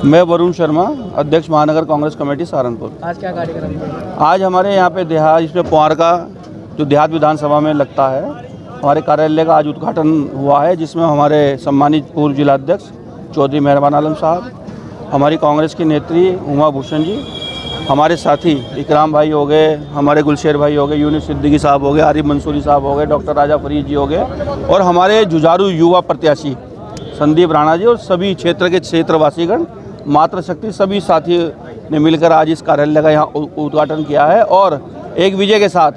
मैं वरुण शर्मा, अध्यक्ष महानगर कांग्रेस कमेटी सहारनपुर। आज क्या कार्यक्रम है? आज हमारे यहाँ पे देहात इसमें पुआर का जो देहात विधानसभा में लगता है, हमारे कार्यालय का आज उद्घाटन हुआ है, जिसमें हमारे सम्मानित पूर्व जिलाध्यक्ष चौधरी मेहरबान आलम साहब, हमारी कांग्रेस की नेत्री उमा भूषण जी, हमारे साथी इकराम भाई हो गए, हमारे गुलशेर भाई हो गए, यूनिस सिद्दीकी साहब हो गए, आरिफ मंसूरी साहब हो गए, डॉक्टर राजा फरीद जी हो गए, और हमारे जुझारू युवा प्रत्याशी संदीप राणा जी और सभी क्षेत्र के क्षेत्रवासीगण, मातृशक्ति, सभी साथी ने मिलकर आज इस कार्यालय का यहाँ उद्घाटन किया है। और एक विजय के साथ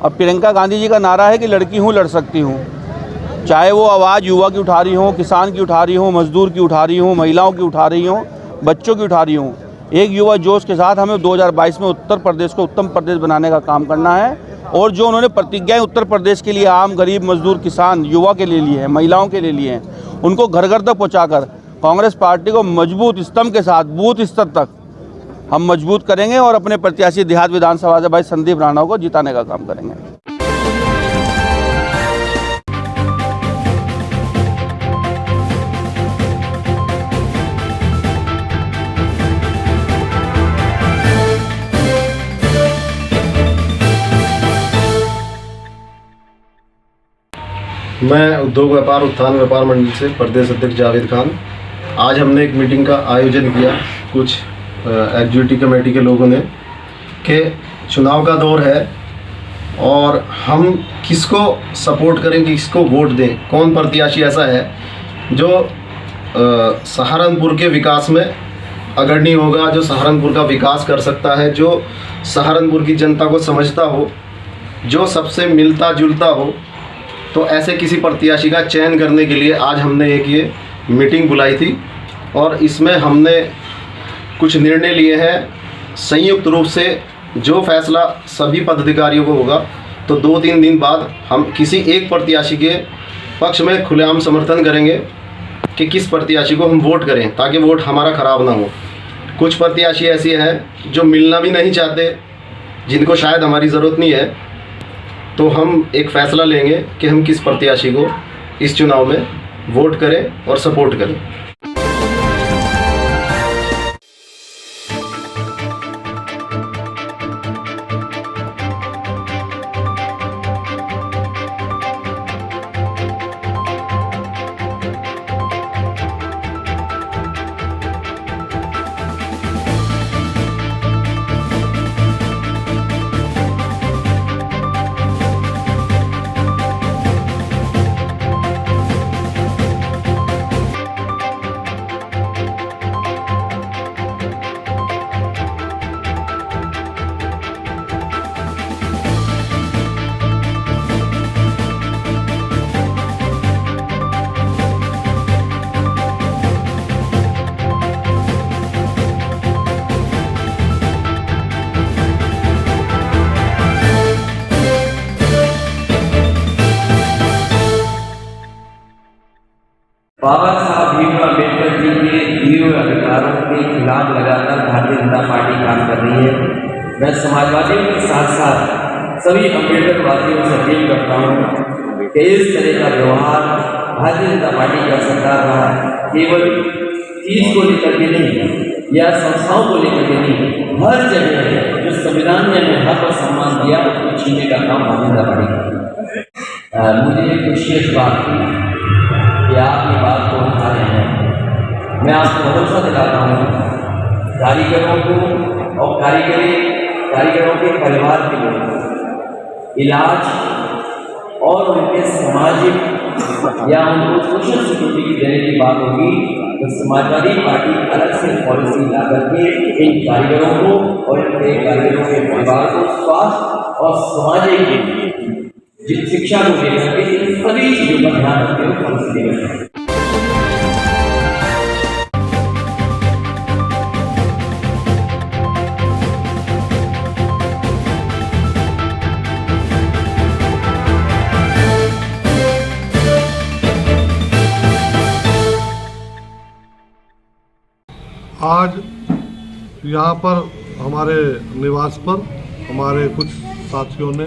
अब प्रियंका गांधी जी का नारा है कि लड़की हूँ लड़ सकती हूँ, चाहे वो आवाज़ युवा की उठा रही हो, किसान की उठा रही हो, मजदूर की उठा रही हो, महिलाओं की उठा रही हो, बच्चों की उठा रही हो। एक युवा जोश के साथ हमें 2022 में उत्तर प्रदेश को उत्तम प्रदेश बनाने का काम करना है। और जो उन्होंने प्रतिज्ञाएं उत्तर प्रदेश के लिए आम गरीब मजदूर किसान युवा के लिए लिए हैं, महिलाओं के लिए लिए हैं, उनको घर घर तक पहुँचाकर कांग्रेस पार्टी को मजबूत स्तंभ के साथ बूथ स्तर तक हम मजबूत करेंगे और अपने प्रत्याशी देहात विधानसभा से भाई संदीप राणा को जिताने का काम करेंगे। मैं उद्योग व्यापार उत्थान व्यापार मंडल से प्रदेश अध्यक्ष जावेद खान। आज हमने एक मीटिंग का आयोजन किया कुछ एग्जीक्यूटिव कमेटी के लोगों ने कि चुनाव का दौर है और हम किसको सपोर्ट करें, किसको वोट दें, कौन प्रत्याशी ऐसा है जो सहारनपुर के विकास में अग्रणी होगा, जो सहारनपुर का विकास कर सकता है, जो सहारनपुर की जनता को समझता हो, जो सबसे मिलता जुलता हो। तो ऐसे किसी प्रत्याशी का चयन करने के लिए आज हमने एक ये मीटिंग बुलाई थी और इसमें हमने कुछ निर्णय लिए हैं। संयुक्त रूप से जो फैसला सभी पदाधिकारियों को होगा तो 2-3 दिन बाद हम किसी एक प्रत्याशी के पक्ष में खुलेआम समर्थन करेंगे कि किस प्रत्याशी को हम वोट करें, ताकि वोट हमारा ख़राब ना हो। कुछ प्रत्याशी ऐसी हैं जो मिलना भी नहीं चाहते, जिनको शायद हमारी ज़रूरत नहीं है, तो हम एक फ़ैसला लेंगे कि हम किस प्रत्याशी को इस चुनाव में वोट करें और सपोर्ट करें। बाबा साहब भीमराव अम्बेडकर जी के दिए हुए अधिकारों के खिलाफ लगातार भारतीय जनता पार्टी काम कर रही है। मैं समाजवादियों के साथ साथ सभी अम्बेडकरवादियों से अपील करता हूँ कि इस तरह का व्यवहार भारतीय जनता पार्टी का सरकार रहा केवल चीज को लेकर के नहीं या संस्थाओं को लेकर के नहीं, हर जगह जो संविधान ने हमें हक और सम्मान दिया उसको छीनने का काम भारतीय जनता पार्टी का। मुझे खुशी इस बात की कि आप ये बात को उठा रहे हैं। मैं आपको भरोसा दिलाता हूँ कारीगरों को और कारीगरों के परिवार के लोग इलाज और उनके सामाजिक या उनको सोशल सिक्योरिटी देने की बात होगी तो समाजवादी पार्टी अलग से पॉलिसी ला करके इन कारीगरों को और इनके कारीगरों के परिवार को स्वास्थ्य और सामाजिक शिक्षा को लेकर के सभी चीजों का ध्यान रखते हुए पॉलिसी देगा। आज यहाँ पर हमारे निवास पर हमारे कुछ साथियों ने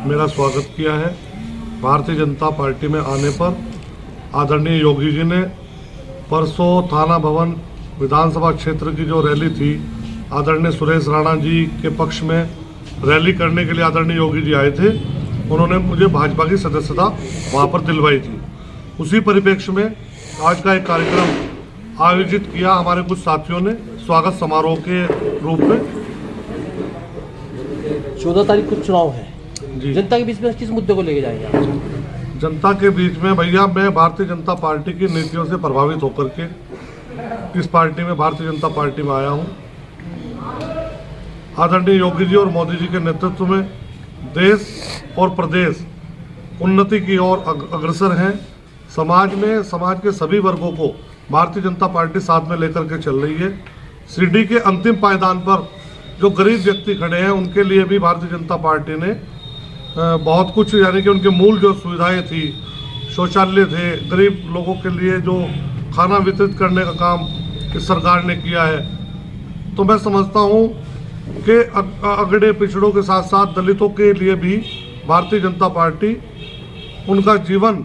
मेरा स्वागत किया है। भारतीय जनता पार्टी में आने पर आदरणीय योगी जी ने परसों थाना भवन विधानसभा क्षेत्र की जो रैली थी, आदरणीय सुरेश राणा जी के पक्ष में रैली करने के लिए आदरणीय योगी जी आए थे। उन्होंने मुझे भाजपा की सदस्यता वहाँ पर दिलवाई थी। उसी परिप्रेक्ष्य में आज का एक कार्यक्रम आयोजित किया हमारे कुछ साथियों ने स्वागत समारोह के रूप में। 14 तारीख को चुनाव है जी। जनता के बीच में किस मुद्दे को लेके जाएंगे आप? जनता के बीच में भैया, मैं भारतीय जनता पार्टी की नीतियों से प्रभावित होकर के इस पार्टी में, भारतीय जनता पार्टी में आया हूँ। आदरणीय योगी जी और मोदी जी के नेतृत्व में देश और प्रदेश उन्नति की ओर अग्रसर हैं। समाज में समाज के सभी वर्गों को भारतीय जनता पार्टी साथ में लेकर के चल रही है। सीढ़ी के अंतिम पायदान पर जो गरीब व्यक्ति खड़े हैं उनके लिए भी भारतीय जनता पार्टी ने बहुत कुछ, यानी कि उनके मूल जो सुविधाएं थी, शौचालय थे, गरीब लोगों के लिए जो खाना वितरित करने का काम इस सरकार ने किया है। तो मैं समझता हूँ कि अगड़े पिछड़ों के साथ साथ दलितों के लिए भी भारतीय जनता पार्टी उनका जीवन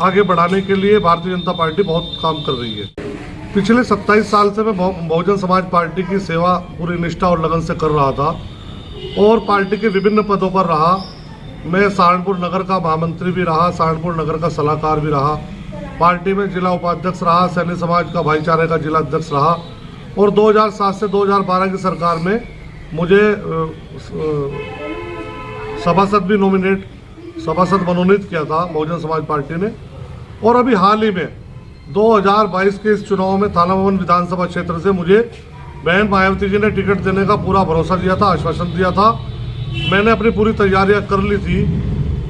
आगे बढ़ाने के लिए भारतीय जनता पार्टी बहुत काम कर रही है। पिछले 27 साल से मैं बहुजन समाज पार्टी की सेवा पूरी निष्ठा और लगन से कर रहा था और पार्टी के विभिन्न पदों पर रहा। मैं सहारनपुर नगर का महामंत्री भी रहा, सहारनपुर नगर का सलाहकार भी रहा, पार्टी में जिला उपाध्यक्ष रहा, सैनी समाज का भाईचारे का जिला अध्यक्ष रहा और 2007 से 2012 की सरकार में मुझे सभासद मनोनीत किया था बहुजन समाज पार्टी ने। और अभी हाल ही में 2022 के इस चुनाव में थाना भवन विधानसभा क्षेत्र से मुझे बहन मायावती जी ने टिकट देने का पूरा भरोसा दिया था, आश्वासन दिया था। मैंने अपनी पूरी तैयारियां कर ली थी।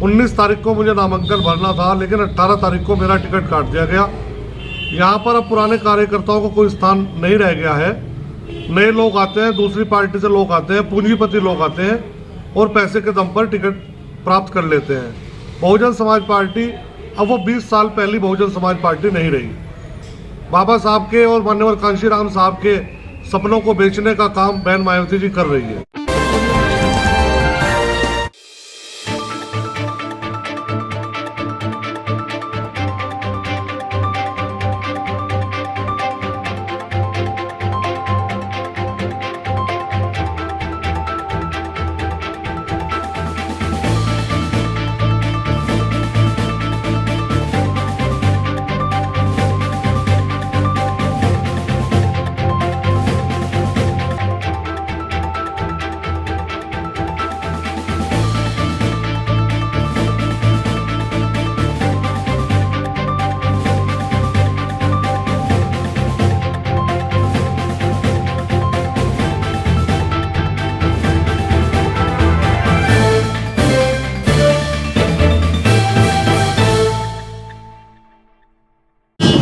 19 तारीख को मुझे नामांकन भरना था, लेकिन 18 तारीख को मेरा टिकट काट दिया गया। यहाँ पर अब पुराने कार्यकर्ताओं को कोई स्थान नहीं रह गया है। नए लोग आते हैं, दूसरी पार्टी से लोग आते हैं, पूंजीपति लोग आते हैं और पैसे के दम पर टिकट प्राप्त कर लेते हैं। बहुजन समाज पार्टी अब वो 20 साल पहली बहुजन समाज पार्टी नहीं रही। बाबा साहब के और मान्यवर कांशीराम साहब के सपनों को बेचने का काम बहन मायावती जी कर रही है।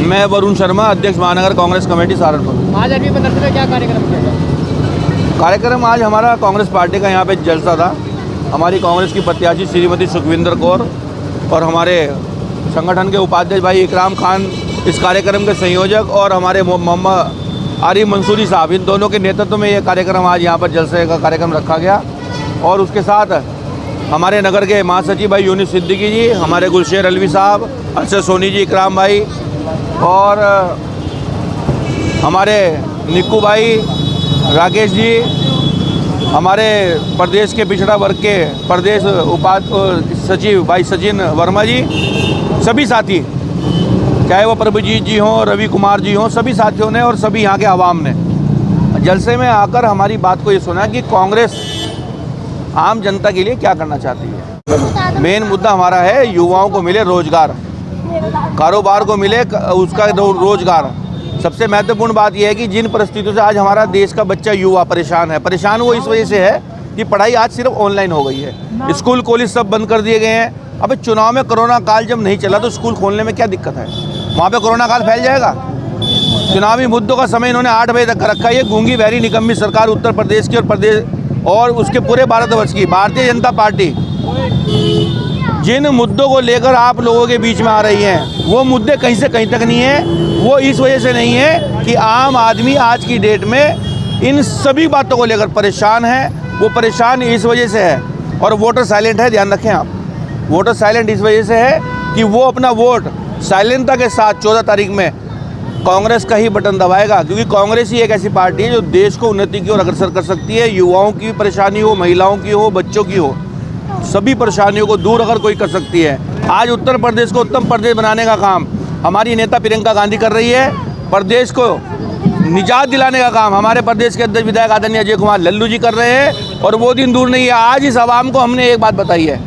मैं वरुण शर्मा, अध्यक्ष महानगर कांग्रेस कमेटी सहारनपुर। आज अभी मदरसे में क्या कार्यक्रम किया था? कार्यक्रम आज हमारा कांग्रेस पार्टी का यहाँ पे जलसा था। हमारी कांग्रेस की प्रत्याशी श्रीमती सुखविंदर कौर और हमारे संगठन के उपाध्यक्ष भाई इकराम खान इस कार्यक्रम के संयोजक और हमारे मोहम्मद आरिफ मंसूरी साहब, इन दोनों के नेतृत्व में ये कार्यक्रम आज यहाँ पर जलसे का कार्यक्रम रखा गया। और उसके साथ हमारे नगर के महासचिव भाई यूनिस सिद्दीकी जी, हमारे गुलशेर अलवी साहब, अरशद सोनी जी, इकराम भाई और हमारे निक्कू भाई, राकेश जी, हमारे प्रदेश के पिछड़ा वर्ग के प्रदेश सचिव भाई सचिन वर्मा जी, सभी साथी, चाहे वो प्रभुजीत जी हों, रवि कुमार जी हों, सभी साथियों ने और सभी यहाँ के आवाम ने जलसे में आकर हमारी बात को ये सुना कि कांग्रेस आम जनता के लिए क्या करना चाहती है। मेन मुद्दा हमारा है युवाओं को मिले रोजगार, कारोबार को मिले उसका रोजगार। सबसे महत्वपूर्ण बात यह है कि जिन परिस्थितियों से आज हमारा देश का बच्चा युवा परेशान वो इस वजह से है कि पढ़ाई आज सिर्फ ऑनलाइन हो गई है। स्कूल कॉलेज सब बंद कर दिए गए हैं। अब चुनाव में कोरोना काल जब नहीं चला तो स्कूल खोलने में क्या दिक्कत है? वहाँ पे कोरोना काल फैल जाएगा। चुनावी मुद्दों का समय इन्होंने 8 बजे तक रखा है। ये गूंगी बहरी निकम्मी सरकार उत्तर प्रदेश की और उसके पूरे भारतवर्ष की भारतीय जनता पार्टी जिन मुद्दों को लेकर आप लोगों के बीच में आ रही हैं, वो मुद्दे कहीं से कहीं तक नहीं है। वो इस वजह से नहीं है कि आम आदमी आज की डेट में इन सभी बातों को लेकर परेशान है। वो परेशान इस वजह से है और वोटर साइलेंट है। ध्यान रखें आप, वोटर साइलेंट इस वजह से है कि वो अपना वोट साइलेंटता के साथ 14 तारीख में कांग्रेस का ही बटन दबाएगा, क्योंकि कांग्रेस ही एक ऐसी पार्टी है जो देश को उन्नति की ओर अग्रसर कर सकती है। युवाओं की परेशानी हो, महिलाओं की हो, बच्चों की हो, सभी परेशानियों को दूर अगर कोई कर सकती है। आज उत्तर प्रदेश को उत्तम प्रदेश बनाने का काम हमारी नेता प्रियंका गांधी कर रही है। प्रदेश को निजात दिलाने का काम हमारे प्रदेश के अध्यक्ष विधायक आदरणीय अजय कुमार लल्लू जी कर रहे हैं। और वो दिन दूर नहीं है। आज इस आवाम को हमने एक बात बताई है